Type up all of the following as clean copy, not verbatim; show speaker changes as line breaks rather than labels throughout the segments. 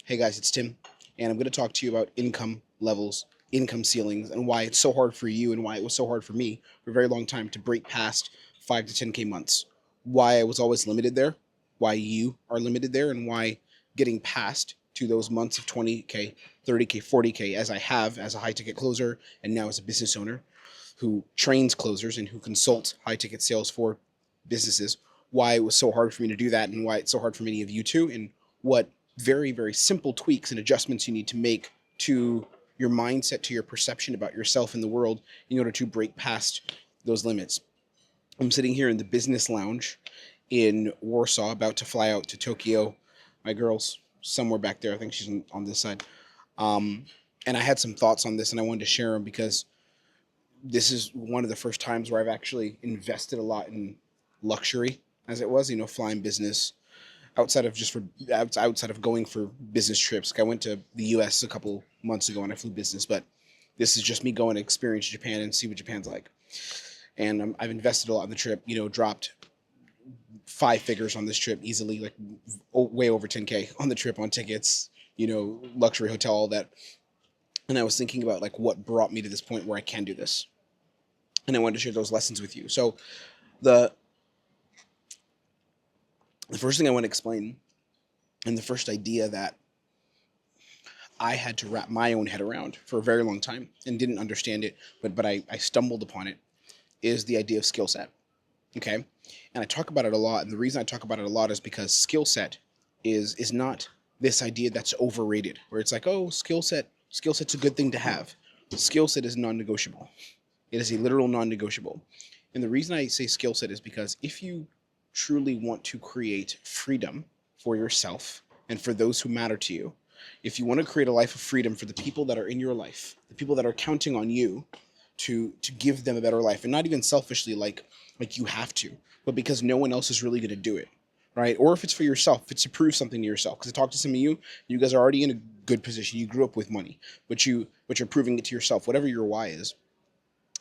Hey guys, it's Tim, and I'm going to talk to you about income levels, income ceilings, and why it's so hard for you and why it was so hard for me for a very long time to break past 5 to 10K months. Why I was always limited there, why you are limited there, and why getting past to those months of 20K, 30K, 40K, as I have as a high ticket closer and now as a business owner who trains closers and who consults high ticket sales for businesses, why it was so hard for me to do that and why it's so hard for many of you too, and what very, very simple tweaks and adjustments you need to make to your mindset, to your perception about yourself and the world in order to break past those limits. I'm sitting here in the business lounge in Warsaw, about to fly out to Tokyo. My girl's somewhere back there. I think she's on this side. Um, and I had some thoughts on this and I wanted to share them because this is one of the first times where I've actually invested a lot in luxury, as it was, flying business outside of outside of going for business trips. Like I went to the U.S. a couple months ago and I flew business, but this is just me going to experience Japan and see what Japan's like. And I've invested a lot in the trip. Dropped 5 figures on this trip easily, like way over 10K on the trip on tickets. Luxury hotel, all that. And I was thinking about like what brought me to this point where I can do this, and I wanted to share those lessons with you. So the the first thing I want to explain, and the first idea that I had to wrap my own head around for a very long time and didn't understand it, but I stumbled upon it, is the idea of skill set. Okay. And I talk about it a lot. And the reason I talk about it a lot is because skill set is not this idea that's overrated, where it's like, oh, skill set's a good thing to have. Skill set is non-negotiable. It is a literal non-negotiable. And the reason I say skill set is because if you truly want to create freedom for yourself and for those who matter to you, if you want to create a life of freedom for the people that are in your life, the people that are counting on you to give them a better life, and not even selfishly like you have to, but because no one else is really going to do it, right? Or if it's for yourself, if it's to prove something to yourself. Because I talked to some of you guys are already in a good position. You grew up with money, but you're proving it to yourself. Whatever your why is,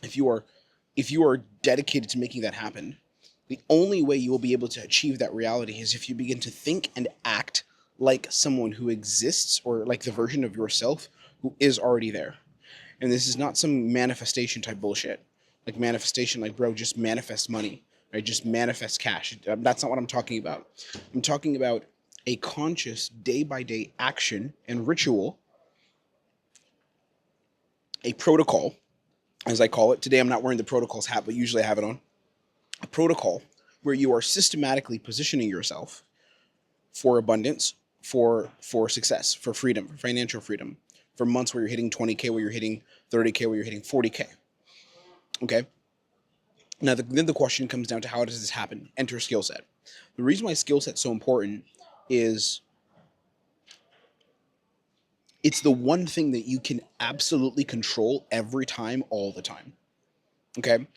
if you are dedicated to making that happen, the only way you will be able to achieve that reality is if you begin to think and act like someone who exists, or like the version of yourself who is already there. And this is not some manifestation type bullshit. Like manifestation, like, bro, just manifest money, right? Just manifest cash. That's not what I'm talking about. I'm talking about a conscious day by day action and ritual, a protocol, as I call it. Today I'm not wearing the protocols hat, but usually I have it on. A protocol where you are systematically positioning yourself for abundance, for success, for freedom, for financial freedom, for months where you're hitting 20K, where you're hitting 30K, where you're hitting 40K. Okay. Now, then the question comes down to, how does this happen? Enter skill set. The reason why skill set is so important is it's the one thing that you can absolutely control every time, all the time. Okay.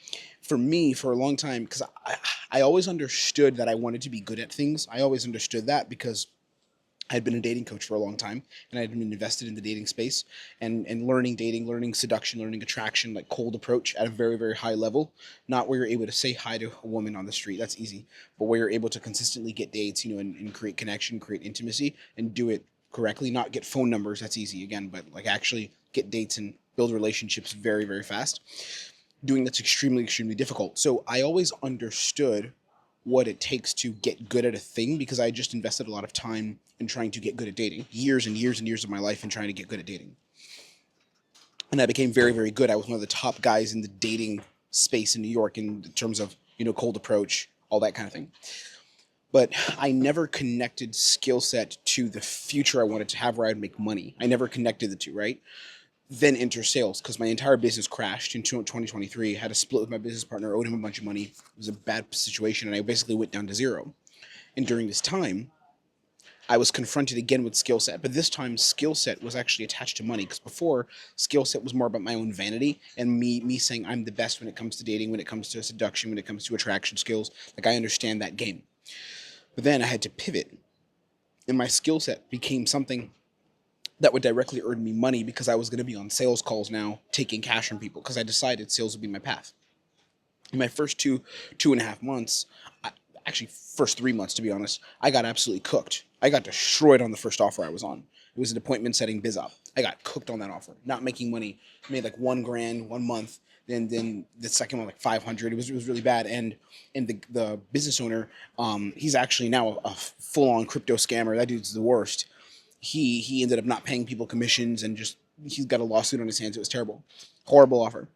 For me, for a long time, because I always understood that I wanted to be good at things. I always understood that because I had been a dating coach for a long time, and I had been invested in the dating space and learning dating, learning seduction, learning attraction, like cold approach at a very, very high level. Not where you're able to say hi to a woman on the street, that's easy, but where you're able to consistently get dates, and create connection, create intimacy, and do it correctly. Not get phone numbers, that's easy again, but like actually get dates and build relationships very, very fast. Doing that's extremely, extremely difficult. So I always understood what it takes to get good at a thing because I just invested a lot of time in trying to get good at dating, years and years and years of my life in trying to get good at dating. And I became very, very good. I was one of the top guys in the dating space in New York in terms of, cold approach, all that kind of thing. But I never connected skill set to the future I wanted to have where I'd make money. I never connected the two, right? Then enter sales, because my entire business crashed in 2023. I had a split with my business partner, owed him a bunch of money. It was a bad situation, and I basically went down to zero. And during this time, I was confronted again with skill set, but this time skill set was actually attached to money, because before, skill set was more about my own vanity and me saying I'm the best when it comes to dating, when it comes to seduction, when it comes to attraction skills. Like, I understand that game. But then I had to pivot, and my skill set became something that would directly earn me money, because I was going to be on sales calls now, taking cash from people, because I decided sales would be my path. In my first two and a half months, actually first 3 months, to be honest, I got absolutely cooked. I got destroyed on the first offer I was on. It was an appointment setting biz op. I got cooked on that offer, not making money. Made like $1,000 1 month. Then the second one like 500. It was really bad. And the business owner, he's actually now a full on crypto scammer. That dude's the worst. He ended up not paying people commissions and just he's got a lawsuit on his hands. It was terrible, horrible offer.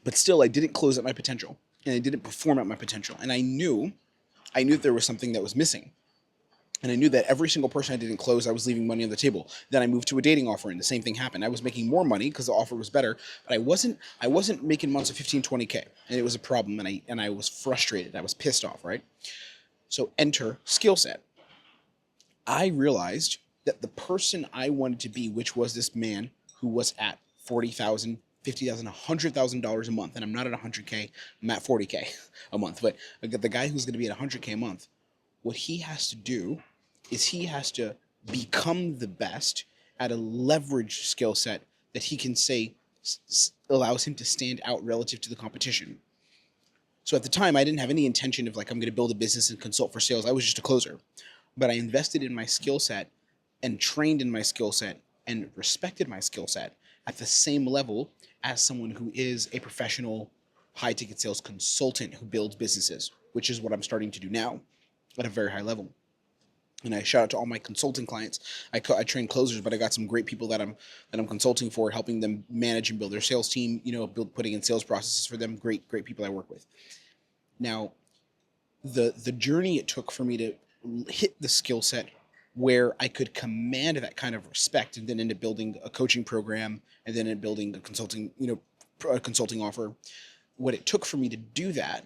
But still, I didn't close at my potential, and I didn't perform at my potential. And I knew there was something that was missing. And I knew that every single person I didn't close, I was leaving money on the table. Then I moved to a dating offer, and the same thing happened. I was making more money because the offer was better, but I wasn't making months of 15, 20K, and it was a problem. And I was frustrated. I was pissed off, right? So enter skill set. I realized that the person I wanted to be, which was this man who was at $40,000, $50,000, $100,000 a month, and I'm not at 100K, I'm at 40K a month. But the guy who's going to be at 100K a month, what he has to do is he has to become the best at a leverage skill set that he can say allows him to stand out relative to the competition. So at the time, I didn't have any intention of like, I'm going to build a business and consult for sales. I was just a closer. But I invested in my skill set and trained in my skill set and respected my skill set at the same level as someone who is a professional high ticket sales consultant who builds businesses, which is what I'm starting to do now at a very high level. And I shout out to all my consulting clients. I train closers, but I got some great people that I'm consulting for, helping them manage and build their sales team. Putting in sales processes for them. Great people I work with. Now, the journey it took for me to hit the skill set where I could command that kind of respect, and then into building a coaching program, and then in building a consulting offer. What it took for me to do that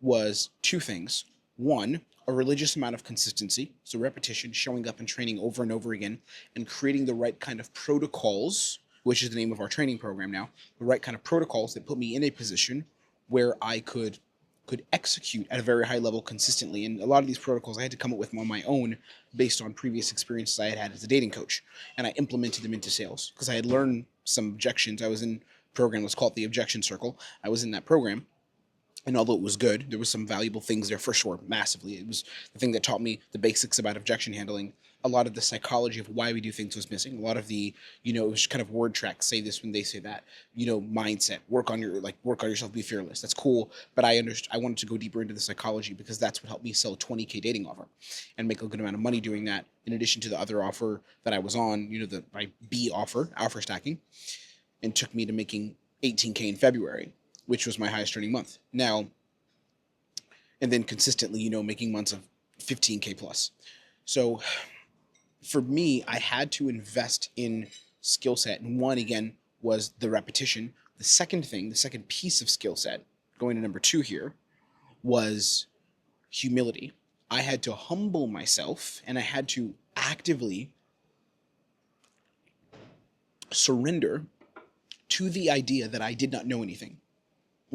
was two things. One, a religious amount of consistency, so repetition, showing up and training over and over again, and creating the right kind of protocols, which is the name of our training program now, the right kind of protocols that put me in a position where I could execute at a very high level consistently. And a lot of these protocols I had to come up with on my own based on previous experiences I had had as a dating coach. And I implemented them into sales because I had learned some objections. I was in a program, let's call it the Objection Circle. I was in that program. And although it was good, there was some valuable things there for sure, massively. It was the thing that taught me the basics about objection handling. A lot of the psychology of why we do things was missing. A lot of the, it was kind of word tracks, say this when they say that, mindset, work on yourself, be fearless. That's cool. But I wanted to go deeper into the psychology because that's what helped me sell a 20K dating offer and make a good amount of money doing that. In addition to the other offer that I was on, my B offer stacking, and took me to making 18K in February, which was my highest earning month. Now, and then consistently, making months of 15K plus. So for me, I had to invest in skill set. And one, again, was the repetition. The second piece of skill set, going to number 2 here, was humility. I had to humble myself, and I had to actively surrender to the idea that I did not know anything.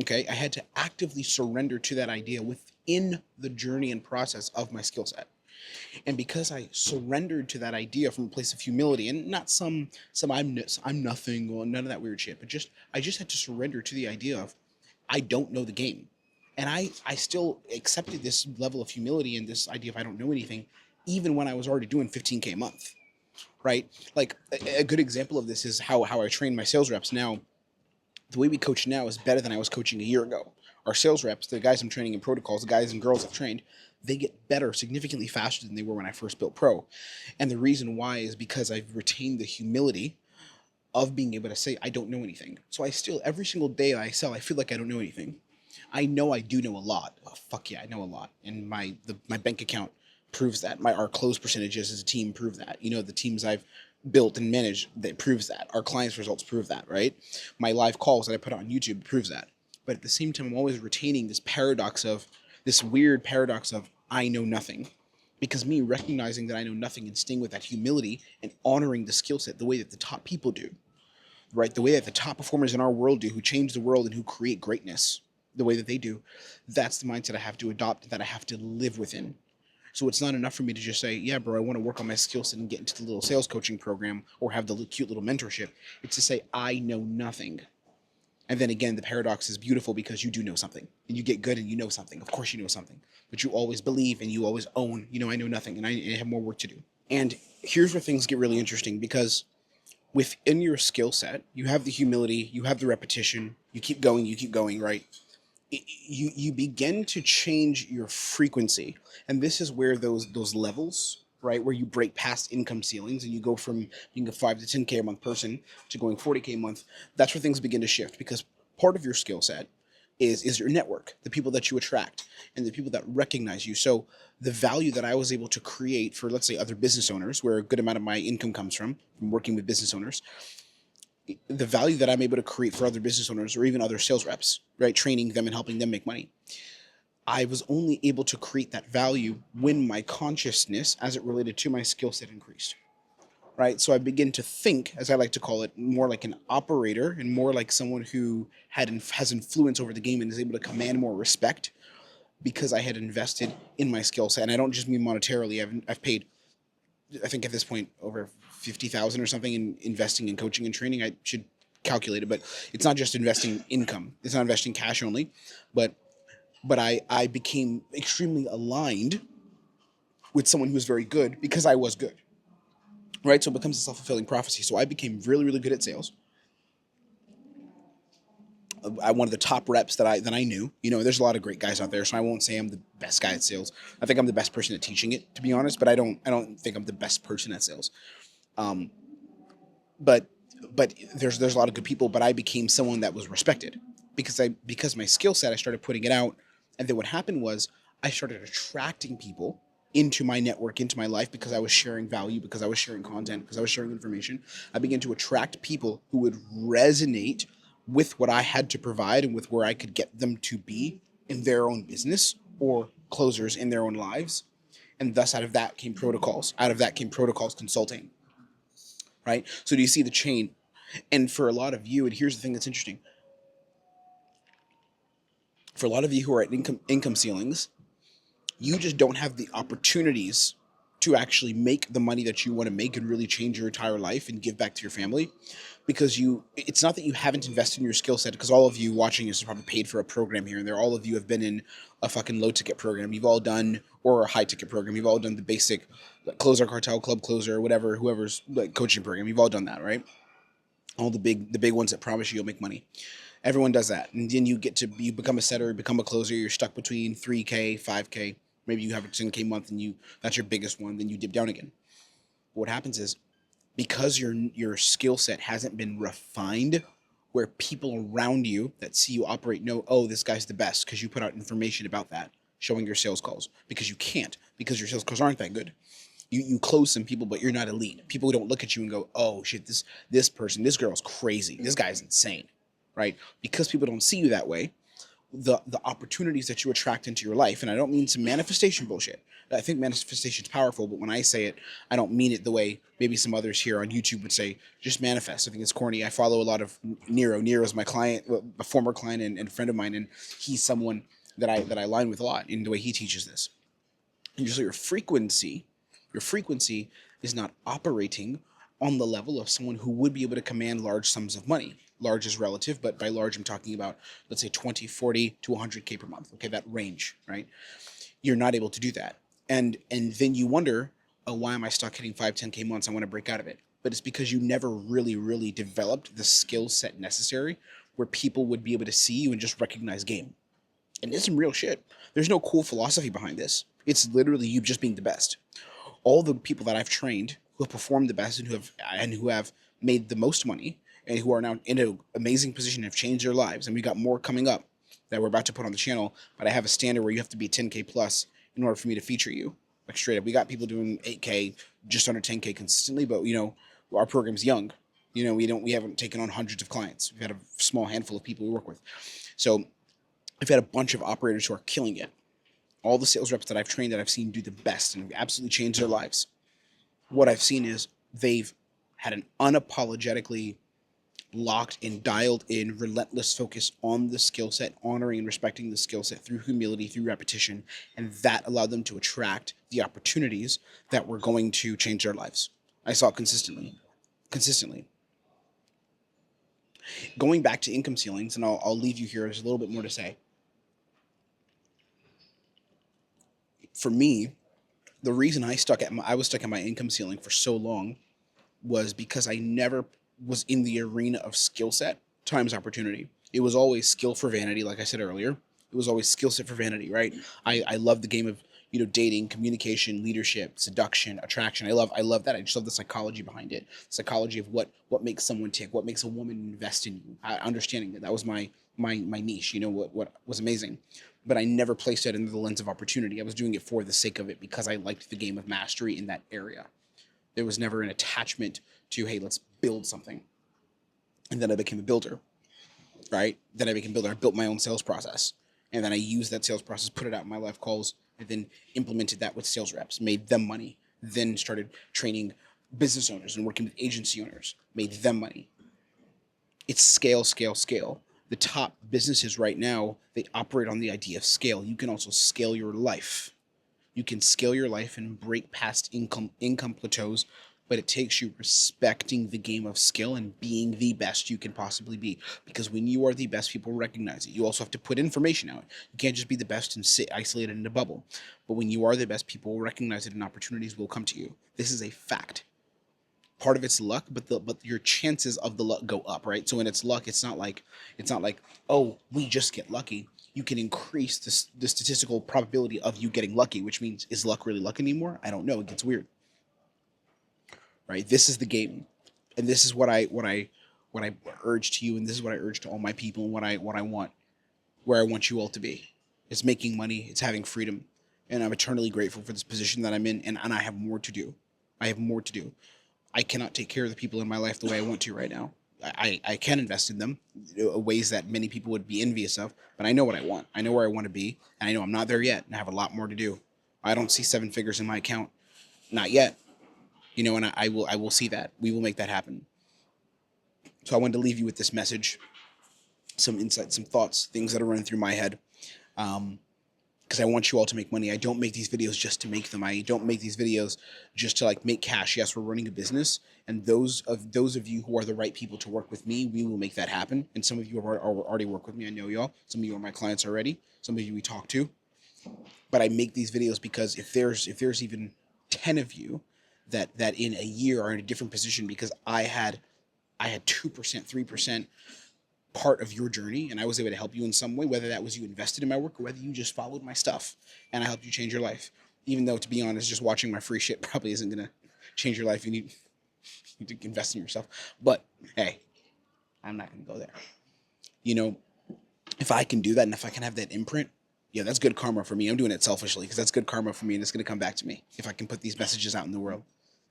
Okay, I had to actively surrender to that idea within the journey and process of my skill set. And because I surrendered to that idea from a place of humility, and not some I'm nothing or none of that weird shit, but I just had to surrender to the idea of I don't know the game. And I still accepted this level of humility and this idea of I don't know anything, even when I was already doing 15K a month, right? Like a good example of this is how I train my sales reps now. The way we coach now is better than I was coaching a year ago. Our sales reps, the guys I'm training in protocols, the guys and girls I've trained, they get better significantly faster than they were when I first built Pro. And the reason why is because I've retained the humility of being able to say, I don't know anything. So I still, every single day I sell, I feel like I don't know anything. I know I do know a lot. Oh, fuck yeah, I know a lot. And my bank account proves that. Our close percentages as a team prove that. The teams I've built and managed, that proves that. Our clients' results prove that, right? My live calls that I put on YouTube proves that. But at the same time, I'm always retaining this weird paradox of I know nothing. Because me recognizing that I know nothing and staying with that humility and honoring the skill set the way that the top people do, right? The way that the top performers in our world do, who change the world and who create greatness the way that they do, that's the mindset I have to adopt, that I have to live within. So it's not enough for me to just say, yeah, bro, I want to work on my skill set and get into the little sales coaching program or have the cute little mentorship. It's to say, I know nothing. And then again, the paradox is beautiful because you do know something and you get good and you know something. Of course, you know something, but you always believe and you always own, I know nothing and I have more work to do. And here's where things get really interesting because within your skill set, you have the humility, you have the repetition, you keep going, right? You begin to change your frequency, and this is where those levels, right, where you break past income ceilings and you go from being a 5 to 10K a month person to going 40K a month. That's where things begin to shift because part of your skill set is your network, the people that you attract and the people that recognize you. So the value that I was able to create for, let's say, other business owners, where a good amount of my income comes from working with business owners, the value that I'm able to create for other business owners or even other sales reps, right, training them and helping them make money. I was only able to create that value when my consciousness as it related to my skill set increased, right? So I begin to think, as I like to call it, more like an operator and more like someone who has influence over the game and is able to command more respect because I had invested in my skill set. And I don't just mean monetarily. I've paid, I think at this point, over 50,000 or something in investing in coaching and training. I should calculate it, but it's not just investing income. It's not investing cash only, but I became extremely aligned with someone who was very good because I was good, right? So it becomes a self-fulfilling prophecy. So I became really, really good at sales. I one of the top reps that I knew. There's a lot of great guys out there, so I won't say I'm the best guy at sales. I think I'm the best person at teaching it, to be honest. But I don't think I'm the best person at sales. Um, but there's a lot of good people. But I became someone that was respected because my skill set. I started putting it out, and then what happened was I started attracting people into my network, into my life, because I was sharing value, because I was sharing content, because I was sharing information. I began to attract people who would resonate with what I had to provide and with where I could get them to be in their own business or closers in their own lives. And thus, out of that came protocols. Out of that came protocols consulting, right? So do you see the chain? And for a lot of you, and here's the thing that's interesting, for a lot of you who are at income ceilings, you just don't have the opportunities to actually make the money that you want to make and really change your entire life and give back to your family, because it's not that you haven't invested in your skill set, because all of you watching this have probably paid for a program here and there. All of you have been in a fucking low ticket program. You've all done, or a high ticket program. You've all done the basic closer, cartel, club closer, whatever, whoever's like coaching program. You've all done that, right? All the big ones that promise you'll make money. Everyone does that. And then you become a setter, become a closer. You're stuck between 3K, 5K. Maybe you have a 10K month and that's your biggest one. Then you dip down again. What happens is, because your skill set hasn't been refined, where people around you that see you operate know, oh, this guy's the best, because you put out information about that, showing your sales calls, because you can't, because your sales calls aren't that good. You close some people, but you're not elite. People don't look at you and go, oh shit, this girl's crazy. This guy's insane, right? Because people don't see you that way, the opportunities that you attract into your life, and I don't mean some manifestation bullshit. I think manifestation is powerful, but when I say it, I don't mean it the way maybe some others here on YouTube would say, just manifest. I think it's corny. I follow a lot of Nero. Nero is my client, a former client and a friend of mine, and he's someone that I align with a lot in the way he teaches this. And just your frequency is not operating on the level of someone who would be able to command large sums of money. Large is relative, but by large, I'm talking about, let's say 20, 40 to 100K per month. Okay, that range, right? You're not able to do that. And then you wonder, oh, why am I stuck hitting 5, 10K months? I want to break out of it. But it's because you never really, really developed the skill set necessary where people would be able to see you and just recognize game. And it's some real shit. There's no cool philosophy behind this. It's literally you just being the best. All the people that I've trained who have performed the best and who have made the most money and who are now in an amazing position, have changed their lives. And we got more coming up that we're about to put on the channel. But I have a standard where you have to be 10K plus in order for me to feature you. Like straight up, we got people doing 8K, just under 10K consistently. But our program's young. We haven't taken on hundreds of clients. We've had a small handful of people we work with. So I've had a bunch of operators who are killing it. All the sales reps that I've trained that I've seen do the best and absolutely change their lives, what I've seen is they've had an unapologetically locked in, dialed in, relentless focus on the skill set, honoring and respecting the skill set through humility, through repetition, and that allowed them to attract the opportunities that were going to change their lives. I saw it consistently. Going back to income ceilings, and I'll leave you here. There's a little bit more to say. For me, the reason I was stuck at my income ceiling for so long was because I never was in the arena of skill set times opportunity. It was always skill for vanity, like I said earlier. It was always skill set for vanity, right? I love the game of dating, communication, leadership, seduction, attraction. I love that. I just love the psychology behind it. Psychology of what makes someone tick, what makes a woman invest in you. Understanding that was my niche. What was amazing. But I never placed it under the lens of opportunity. I was doing it for the sake of it because I liked the game of mastery in that area. There was never an attachment to, hey, let's build something. And then I became a builder, right? Then I became a builder. I built my own sales process. And then I used that sales process, put it out in my live calls, and then implemented that with sales reps, made them money, then started training business owners and working with agency owners, made them money. It's scale, scale, scale. The top businesses right now, they operate on the idea of scale. You can also scale your life. You can scale your life and break past income plateaus, but it takes you respecting the game of skill and being the best you can possibly be. Because when you are the best, people recognize it. You also have to put information out. You can't just be the best and sit isolated in a bubble. But when you are the best, people will recognize it and opportunities will come to you. This is a fact. Part of it's luck, but your chances of the luck go up, right? So when it's luck, it's not like oh, we just get lucky. You can increase the statistical probability of you getting lucky, which means, is luck really luck anymore? I don't know. It gets weird, right? This is the game, and this is what I urge to you, and this is what I urge to all my people, and what I want, where I want you all to be. It's making money. It's having freedom, and I'm eternally grateful for this position that I'm in, and I have more to do. I have more to do. I cannot take care of the people in my life the way I want to right now. I can invest in them ways that many people would be envious of, but I know what I want. I know where I want to be, and I know I'm not there yet, and I have a lot more to do. I don't see 7 figures in my account, not yet. And I will see that. We will make that happen. So I wanted to leave you with this message, some insights, some thoughts, things that are running through my head. Because I want you all to make money. I don't make these videos just to make them. I don't make these videos just to make cash. Yes, we're running a business, and those of you who are the right people to work with me, we will make that happen. And some of you have already worked with me. I know y'all. Some of you are my clients already. Some of you we talk to. But I make these videos because if there's even 10 of you that in a year are in a different position, because I had 2%, 3% part of your journey, and I was able to help you in some way, whether that was you invested in my work or whether you just followed my stuff and I helped you change your life. Even though, to be honest, just watching my free shit probably isn't going to change your life. You need to invest in yourself. But hey, I'm not going to go there. If I can do that and if I can have that imprint, yeah, that's good karma for me. I'm doing it selfishly because that's good karma for me, and it's going to come back to me if I can put these messages out in the world.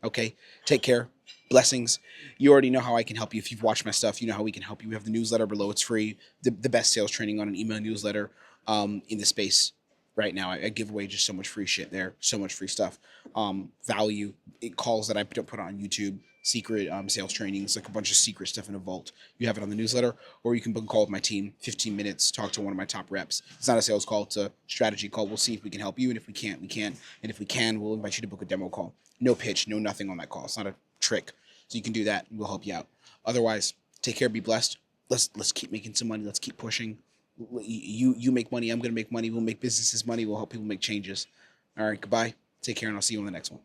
Okay, take care. Blessings. You already know how I can help you. If you've watched my stuff, you know how we can help you. We have the newsletter below. It's free. The best sales training on an email newsletter in the space right now. I give away just so much free shit there. So much free stuff. Value. Calls that I don't put on YouTube. Secret sales trainings, like a bunch of secret stuff in a vault. You have it on the newsletter, or you can book a call with my team, 15 minutes, talk to one of my top reps. It's not a sales call. It's a strategy call. We'll see if we can help you. And if we can't, we can't. And if we can, we'll invite you to book a demo call. No pitch, no nothing on that call. It's not a trick. So you can do that, and we'll help you out. Otherwise, take care, be blessed. Let's keep making some money. Let's keep pushing. You make money. I'm going to make money. We'll make businesses money. We'll help people make changes. All right, goodbye. Take care, and I'll see you on the next one.